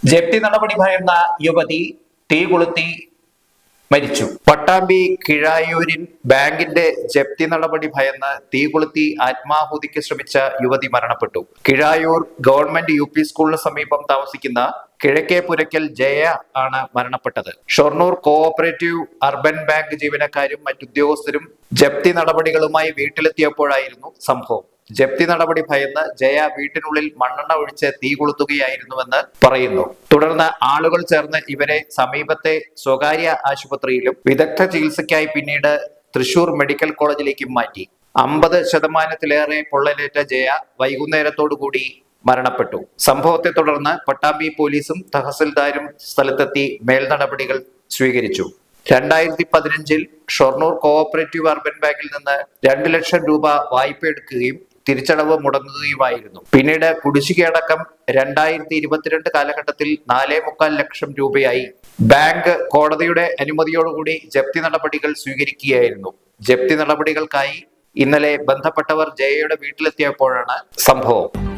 ജപ്തി നടപടി ഭയന്ന യുവതി തീ കൊളുത്തി മരിച്ചു. പട്ടാമ്പി കിഴായൂരിൽ ബാങ്കിന്റെ ജപ്തി നടപടി ഭയന്ന് തീ കൊളുത്തി ആത്മാഹുതിക്ക് ശ്രമിച്ച യുവതി മരണപ്പെട്ടു. കിഴായൂർ ഗവൺമെന്റ് യു പി സ്കൂളിന് സമീപം താമസിക്കുന്ന കിഴക്കേ പുരയ്ക്കൽ ജയ ആണ് മരണപ്പെട്ടത്. ഷൊർണൂർ കോഓപ്പറേറ്റീവ് അർബൻ ബാങ്ക് ജീവനക്കാരും മറ്റുദ്യോഗസ്ഥരും ജപ്തി നടപടികളുമായി വീട്ടിലെത്തിയപ്പോഴായിരുന്നു സംഭവം. ജപ്തി നടപടി ഭയന്ന് ജയ വീട്ടിനുള്ളിൽ മണ്ണെണ്ണ ഒഴിച്ച് തീ കൊളുത്തുകയായിരുന്നുവെന്ന് പറയുന്നു. തുടർന്ന് ആളുകൾ ചേർന്ന് ഇവരെ സമീപത്തെ സ്വകാര്യ ആശുപത്രിയിലും വിദഗ്ധ ചികിത്സയ്ക്കായി പിന്നീട് തൃശൂർ മെഡിക്കൽ കോളേജിലേക്കും മാറ്റി. 50% പൊള്ളലേറ്റ ജയ വൈകുന്നേരത്തോടുകൂടി മരണപ്പെട്ടു. സംഭവത്തെ തുടർന്ന് പട്ടാമ്പി പോലീസും തഹസിൽദാരും സ്ഥലത്തെത്തി മേൽനടപടികൾ സ്വീകരിച്ചു. 2015 ഷൊർണൂർ കോഓപ്പറേറ്റീവ് അർബൻ ബാങ്കിൽ നിന്ന് 2 ലക്ഷം രൂപ വായ്പ എടുക്കുകയും തിരിച്ചടവ് മുടങ്ങുകയുമായിരുന്നു. പിന്നീട് കുടിശ്ശികയടക്കം 2022 കാലഘട്ടത്തിൽ 4.25 ലക്ഷം രൂപയായി. ബാങ്ക് കോടതിയുടെ അനുമതിയോടുകൂടി ജപ്തി നടപടികൾ സ്വീകരിക്കുകയായിരുന്നു. ജപ്തി നടപടികൾക്കായി ഇന്നലെ ബന്ധപ്പെട്ടവർ ജയയുടെ വീട്ടിലെത്തിയപ്പോഴാണ് സംഭവം.